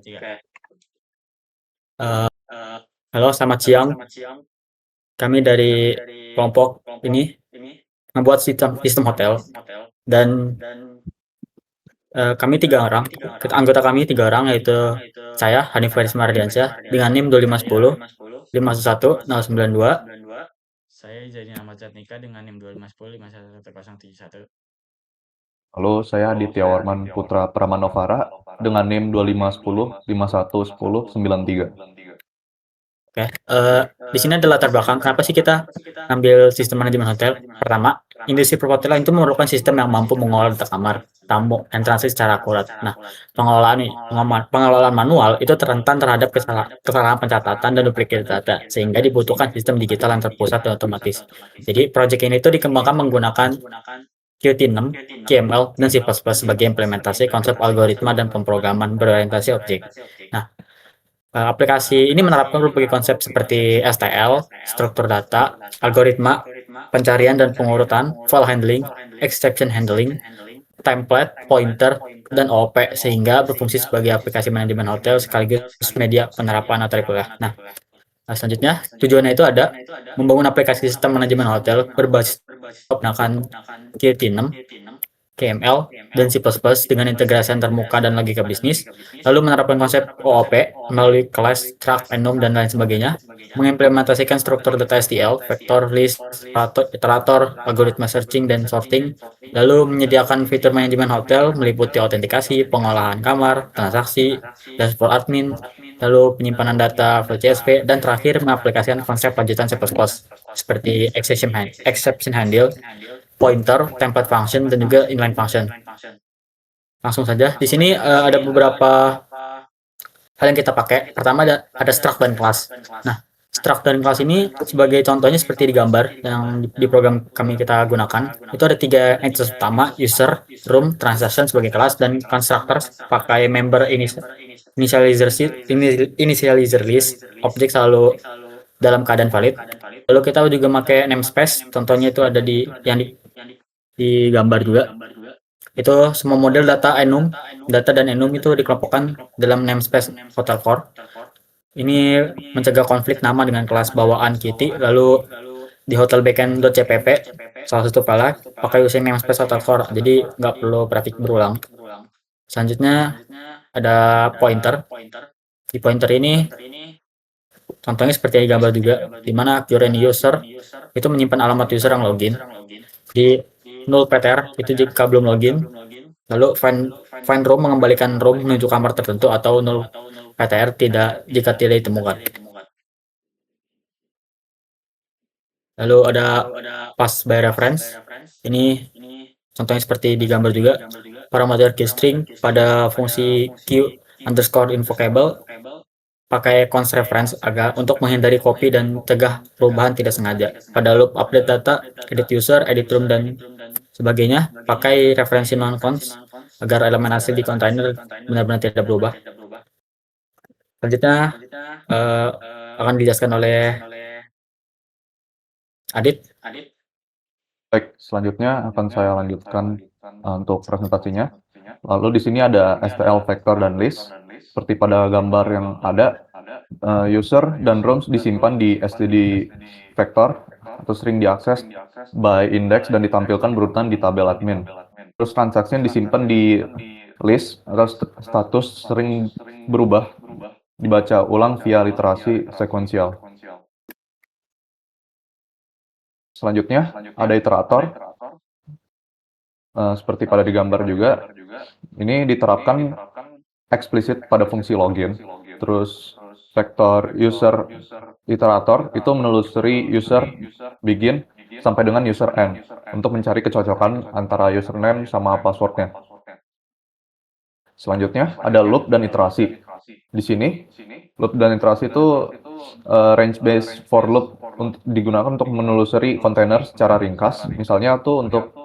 Eh, Halo, selamat siang. Kami dari kelompok ini membuat sistem sistem hotel dan kami 3 orang. Anggota kami 3 orang yaitu saya Hanif Faris Mardiansyah dengan NIM 2510 511 092. Saya Zaini Ahmad Zatnika dengan NIM 2510 5111071. Halo, saya Aditya Warman Putra Pramanofara dengan NIM 2510 5110 93. Oke, di sini ada latar belakang kenapa sih kita ambil sistem manajemen hotel. Pertama, industri perhotelan itu memerlukan sistem yang mampu mengolah data kamar, tamu, dan transit secara akurat. Nah, pengelolaan manual itu rentan terhadap kesalahan pencatatan dan duplikasi data, sehingga dibutuhkan sistem digital yang terpusat dan otomatis. Jadi, proyek ini itu dikembangkan menggunakan Qt6, QML, dan C++ sebagai implementasi konsep algoritma dan pemrograman berorientasi objek. Nah, aplikasi ini menerapkan berbagai konsep seperti STL, struktur data, algoritma, pencarian dan pengurutan, file handling, exception handling, template, pointer, dan OOP sehingga berfungsi sebagai aplikasi manajemen hotel sekaligus media penerapan atau kuliah. Nah, selanjutnya tujuannya itu ada membangun aplikasi sistem manajemen hotel berbasis menggunakan Qt6, KML, dan C++ dengan integrasi antarmuka dan logika bisnis, lalu menerapkan konsep OOP melalui kelas, struct, enum, dan lain sebagainya, mengimplementasikan struktur data STL, vector, list, iterator, algoritma searching dan sorting, lalu menyediakan fitur manajemen hotel meliputi autentikasi, pengolahan kamar, transaksi, dashboard admin, lalu penyimpanan data file CSV, dan terakhir mengaplikasikan konsep lanjutan C++ seperti exception handle, pointer, template function, dan juga inline function. Langsung saja, di sini ada beberapa hal yang kita pakai. Pertama ada struct dan class. Nah, struct dan class ini sebagai contohnya seperti di gambar yang di program kami kita gunakan. Itu ada 3 entitas utama, user, room, transaction sebagai kelas, dan constructors pakai member initializer list, objek selalu dalam keadaan valid. Lalu kita juga pakai namespace, contohnya itu ada di gambar juga. Itu semua model data dan enum itu dikelompokkan dalam namespace hotel core. Ini mencegah konflik nama dengan kelas bawaan Kitty, lalu di hotel backend.cpp salah satu file pakai using namespace hotel core, jadi nggak perlu prefix berulang. Selanjutnya ada pointer. Di pointer ini contohnya seperti di gambar juga, di mana current user itu menyimpan alamat user yang login. Di null PTR itu jika belum login. Lalu find room mengembalikan room menuju kamar tertentu, atau null PTR jika tidak ditemukan. Lalu ada pass by reference. Ini contohnya seperti di gambar juga. Parameter keystring pada fungsi q underscore invocable pakai const reference untuk menghindari copy dan cegah perubahan tidak sengaja. Pada loop update data, edit user, edit room, dan sebagainya, pakai referensi non-const agar elemen asli di kontainer benar-benar tidak berubah. Selanjutnya akan dijelaskan oleh Adit. Baik, selanjutnya akan saya lanjutkan untuk presentasinya. Lalu di sini ada STL, vector, dan list. Seperti pada gambar yang ada, user dan rooms disimpan di std vector atau sering diakses by index dan ditampilkan berurutan di tabel admin. Terus transaksi disimpan di list atau status sering berubah, dibaca ulang via literasi sekuensial. Selanjutnya ada iterator, seperti pada di gambar juga. Ini diterapkan eksplisit pada fungsi login. Terus vektor user iterator itu menelusuri user begin sampai dengan user end untuk mencari kecocokan antara username sama passwordnya. Selanjutnya ada loop dan iterasi. Di sini loop dan iterasi itu range based for loop digunakan untuk menelusuri kontainer secara ringkas. Misalnya tuh untuk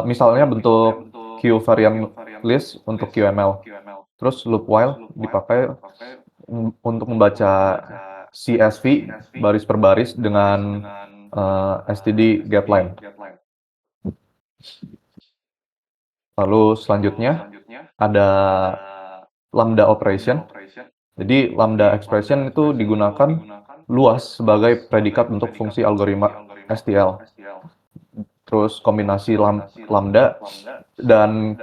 misalnya bentuk Q variant list untuk QML. Terus loop while dipakai untuk membaca CSV baris per baris dengan std getLine. Lalu selanjutnya ada lambda operation. Jadi lambda expression itu digunakan luas sebagai predikat untuk fungsi algoritma STL. Terus kombinasi lambda dan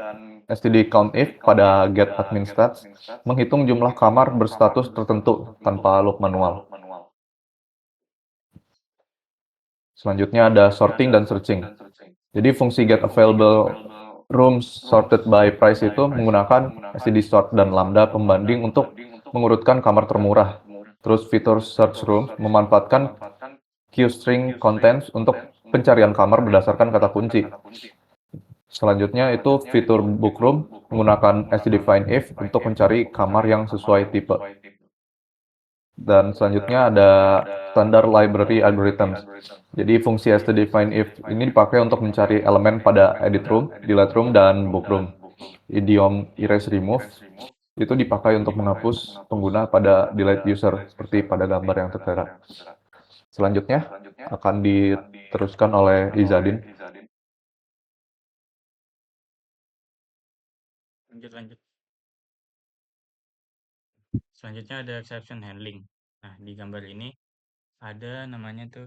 std countIf pada get admin stats menghitung jumlah kamar berstatus tertentu tanpa loop manual. Selanjutnya ada sorting dan searching. Jadi fungsi get available rooms sorted by price itu menggunakan std sort dan lambda pembanding untuk mengurutkan kamar termurah. Terus fitur search room memanfaatkan queue-string contents untuk pencarian kamar berdasarkan kata kunci. Selanjutnya itu fitur book room menggunakan std find if untuk mencari kamar yang sesuai tipe. Dan selanjutnya ada standar library algorithms. Jadi fungsi std find if ini dipakai untuk mencari elemen pada edit room, delete room, dan book room. Idiom erase remove itu dipakai untuk menghapus pengguna pada delete user seperti pada gambar yang tertera. Selanjutnya akan diteruskan oleh Izadin. Lanjut. Selanjutnya ada exception handling. Nah, di gambar ini ada namanya tuh,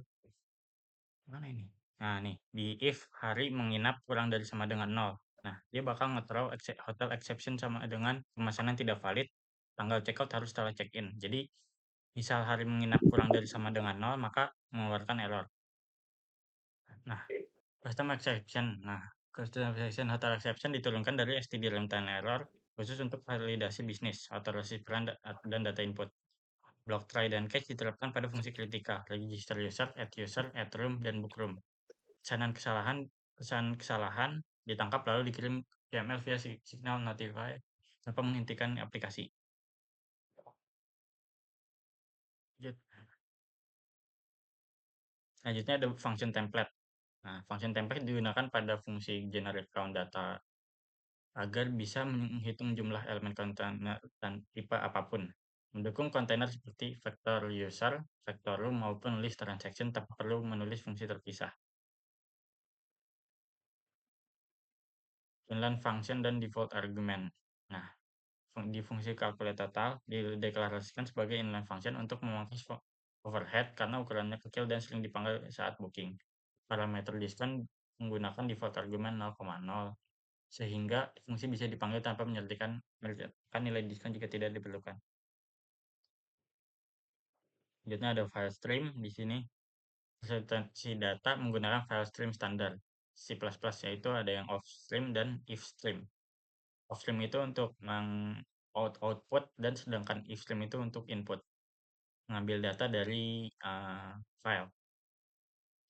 mana ini? Nah, nih, di if hari menginap kurang dari sama dengan 0. Nah, dia bakal nge-throw hotel exception sama dengan pemesanan tidak valid, tanggal checkout harus setelah check-in. Jadi, misal hari menginap kurang dari sama dengan 0, maka mengeluarkan error. Nah, custom exception. Nah, custom exception hotel exception diturunkan dari std runtime error khusus untuk validasi bisnis, authorization peran dan data input. Block try dan catch diterapkan pada fungsi kritikal, register user, add room, dan book room. Pesan kesalahan ditangkap lalu dikirim YAML via signal notify tanpa menghentikan aplikasi. Selanjutnya ada function template. Nah, function template digunakan pada fungsi generate count data agar bisa menghitung jumlah elemen kontainer dan tipe apapun. Mendukung kontainer seperti vector user, vector room, maupun list transaction tanpa perlu menulis fungsi terpisah. Inline function dan default argument. Nah, di fungsi calculate total dideklarasikan sebagai inline function untuk memangkas overhead karena ukurannya kecil dan sering dipanggil saat booking. Parameter diskon menggunakan default argument 0,0 sehingga fungsi bisa dipanggil tanpa menyertakan nilai diskon jika tidak diperlukan. Selanjutnya ada file stream di sini. Presentasi data menggunakan file stream standar C++, yaitu ada yang off stream dan if stream. Off stream itu untuk output dan sedangkan if stream itu untuk input, mengambil data dari file.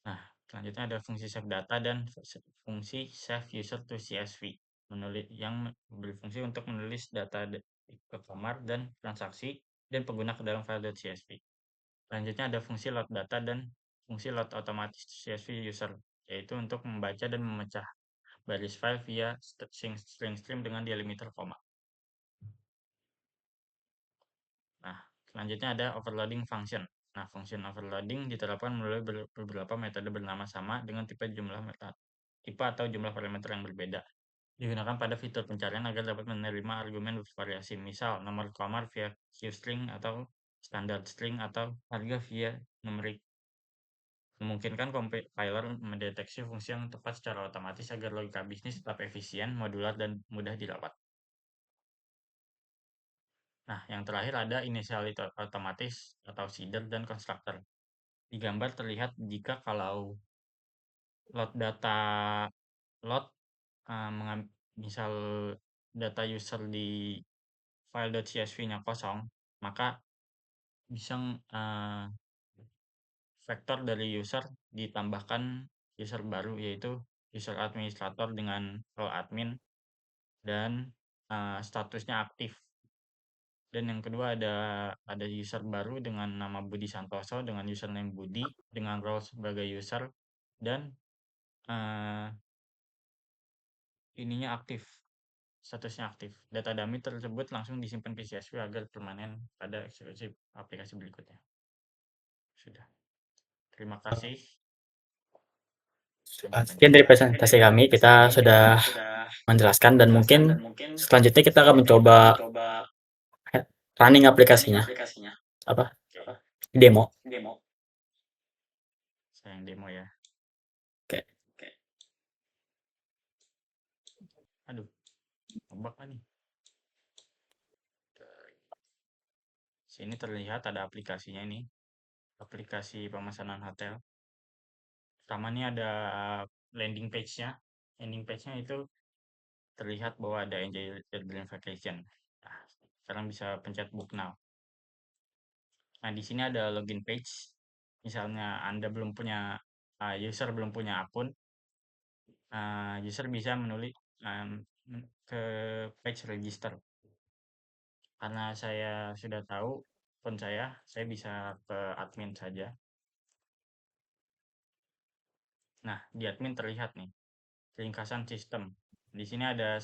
Nah, selanjutnya ada fungsi save data dan fungsi save user to CSV yang berfungsi untuk menulis data ke kamar dan transaksi dan pengguna ke dalam file .csv. Selanjutnya ada fungsi load data dan fungsi load otomatis CSV user, yaitu untuk membaca dan memecah baris file via string stream dengan delimiter koma. Nah, selanjutnya ada overloading function. Nah, function overloading diterapkan melalui beberapa metode bernama sama dengan tipe atau jumlah parameter yang berbeda. Digunakan pada fitur pencarian agar dapat menerima argumen bervariasi, misal nomor kamar via queue-string atau standard string atau harga via numerik. Memungkinkan compiler mendeteksi fungsi yang tepat secara otomatis agar logika bisnis tetap efisien, modular, dan mudah didapat. Nah, yang terakhir ada initiality otomatis atau seeder dan constructor. Di gambar terlihat jika kalau load misal data user di file .csv-nya kosong, maka bisa vektor dari user ditambahkan user baru, yaitu user administrator dengan role admin dan statusnya aktif. Dan yang kedua ada user baru dengan nama Budi Santoso dengan username Budi dengan role sebagai user dan ininya aktif, statusnya aktif. Data dummy tersebut langsung disimpan ke CSV agar permanen pada eksekusi aplikasi berikutnya. Sudah. Terima kasih. Sekian dari presentasi kami, kita sudah menjelaskan dan mungkin selanjutnya kita akan mencoba running aplikasinya. Apa? Demo. Saya yang demo ya. Oke. Aduh, ngebug kan nih. Sini terlihat ada aplikasinya ini. Aplikasi pemesanan hotel. Pertama nih ada landing page-nya. Landing page-nya itu terlihat bahwa ada Enjoy Your Dream Vacation. Nah, sekarang bisa pencet book now. Nah, di sini ada login page. Misalnya Anda belum punya user belum punya akun, user bisa menulis ke page register. Karena saya sudah tahu akun saya bisa ke admin saja. Nah, di admin terlihat nih ringkasan sistem. Di sini ada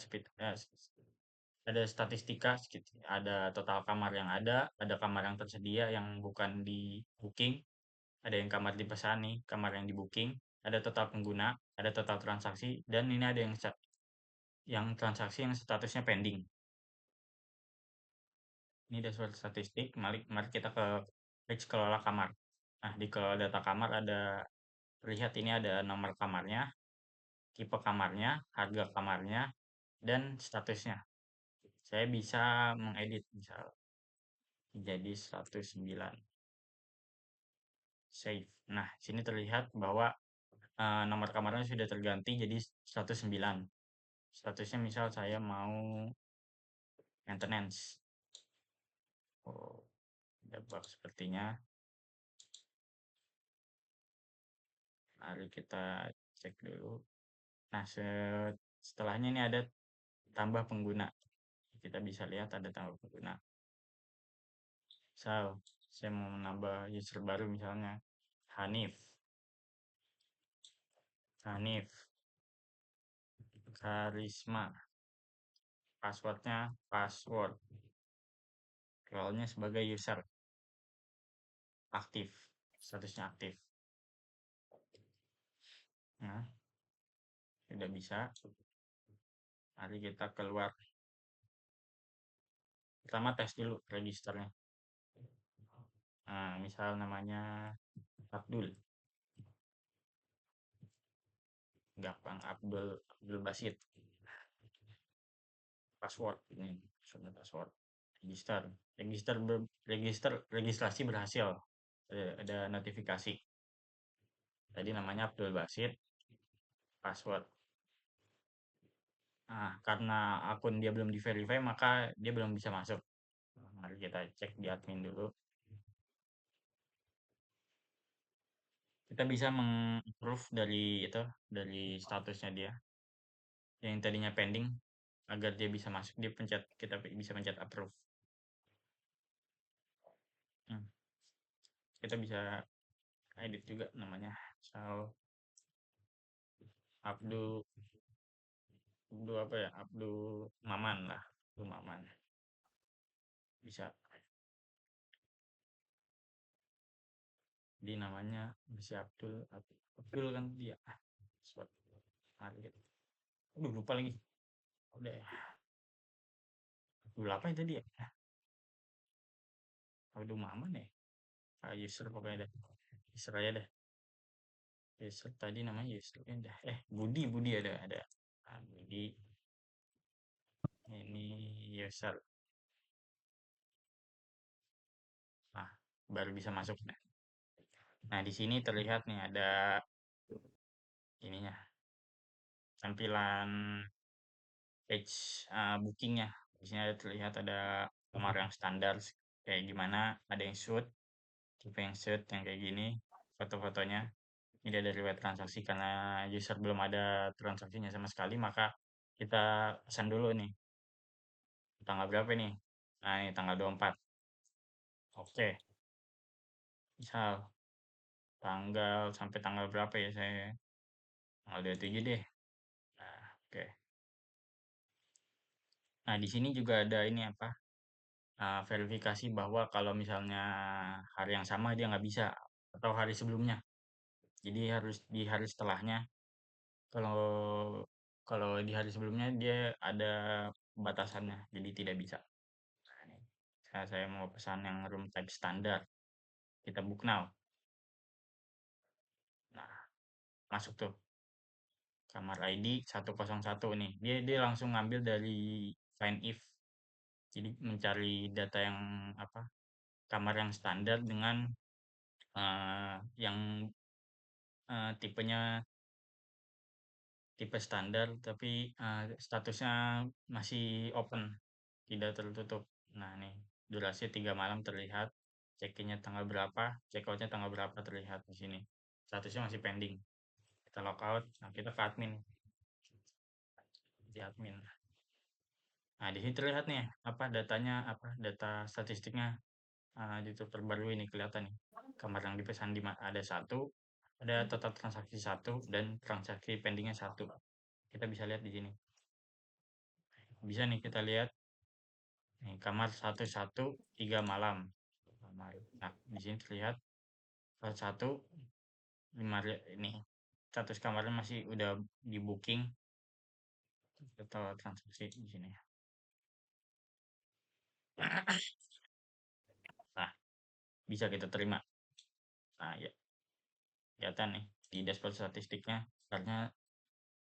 ada statistika, ada total kamar yang ada kamar yang tersedia yang bukan di booking, ada yang kamar dipesan nih, kamar yang di booking, ada total pengguna, ada total transaksi, dan ini ada yang transaksi yang statusnya pending. Ini dashboard statistik. Mari kita ke page kelola kamar. Nah, di kelola data kamar terlihat ini ada nomor kamarnya, tipe kamarnya, harga kamarnya, dan statusnya. Saya bisa mengedit misal jadi 109. Save. Nah, sini terlihat bahwa nomor kamarnya sudah terganti jadi 109. Statusnya misal saya mau maintenance. Oh, ada bug sepertinya. Mari kita cek dulu. Nah, setelahnya ini ada tambah pengguna. Kita bisa lihat ada tambah pengguna. Misal, saya mau menambah user baru misalnya Hanif. Karisma. Passwordnya password. Role-nya sebagai user. Aktif. Statusnya aktif. Nah, sudah bisa. Mari kita keluar. Pertama tes dulu registernya. Nah, misal namanya Abdul. Gampang, Abdul Basit. Password ini, password. Registrasi berhasil. Ada notifikasi. Tadi namanya Abdul Basit. Password. Nah, karena akun dia belum di-verify, maka dia belum bisa masuk. Mari kita cek di admin dulu. Kita bisa meng-approve dari statusnya dia. Yang tadinya pending, agar dia bisa masuk, kita bisa pencet approve. Kita bisa edit juga namanya. So, Abdul apa ya? Abdul Maman lah. Abdul Maman. Bisa. Di namanya bisa Abdul kan dia. Mari kita. Aduh, lupa lagi. Udah ya. Abdul apa ya tadi ya? Abdul Maman ya? User pokoknya deh. User aja deh. User tadi namanya user kan dah. Budi ada. Budi. Ini user. Nah, baru bisa masuk. Nah, di sini terlihat nih ada ininya. Tampilan page bookingnya. Di sini terlihat ada kamar yang standar kayak gimana. Ada yang suite, tipe yang suite yang kayak gini. Foto-fotonya. Ini ada riwayat transaksi karena user belum ada transaksinya sama sekali, maka kita pesan dulu nih. Tanggal berapa nih? Nah, ini tanggal 24. Oke. Misal tanggal sampai tanggal berapa ya saya? Tanggal 27 deh. Nah, oke. Nah, di sini juga ada ini apa? Verifikasi bahwa kalau misalnya hari yang sama dia nggak bisa atau hari sebelumnya. Jadi harus di hari setelahnya. Kalau kalau di hari sebelumnya dia ada batasannya, jadi tidak bisa. Nah, Nah, saya mau pesan yang room type standar. Kita book now. Nah, masuk tuh. Kamar ID 101 nih. Dia langsung ngambil dari find if. Jadi mencari data yang apa? Kamar yang standar dengan yang tipenya tipe standar tapi statusnya masih open, tidak tertutup. Nah, nih durasi 3 malam terlihat, check-in-nya tanggal berapa, check out-nya tanggal berapa terlihat di sini. Statusnya masih pending. Kita lockout, nah kita ke admin. Di admin. Nah, di sini terlihat nih apa datanya, apa data statistiknya itu terbaru ini kelihatan nih. Kamar yang dipesan ada satu, ada total transaksi satu dan transaksi pendingnya satu. Kita bisa lihat di sini. Bisa nih kita lihat nih, kamar 113 malam. Nah, di sini terlihat satu 5 ini status kamarnya masih udah di booking atau transaksi di sini. Nah, bisa kita terima. Nah, ya kelihatan nih di dashboard statistiknya karena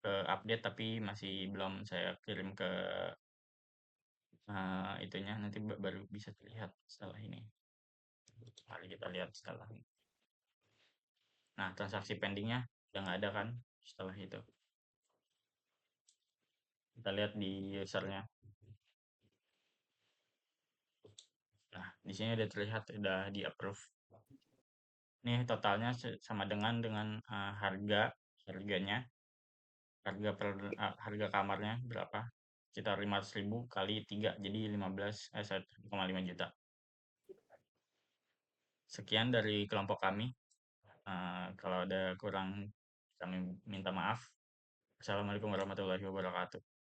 update tapi masih belum saya kirim ke itunya nanti baru bisa terlihat setelah ini. Mari kita lihat setelah ini. Nah, transaksi pendingnya udah nggak ada kan setelah itu. Kita lihat di usernya. Nah, di sini udah terlihat udah di approve. Nih totalnya sama dengan harganya harga kamarnya berapa? Sekitar 500.000 kali 3 jadi 1,5 juta. Sekian dari kelompok kami. Kalau ada kurang kami minta maaf. Assalamualaikum warahmatullahi wabarakatuh.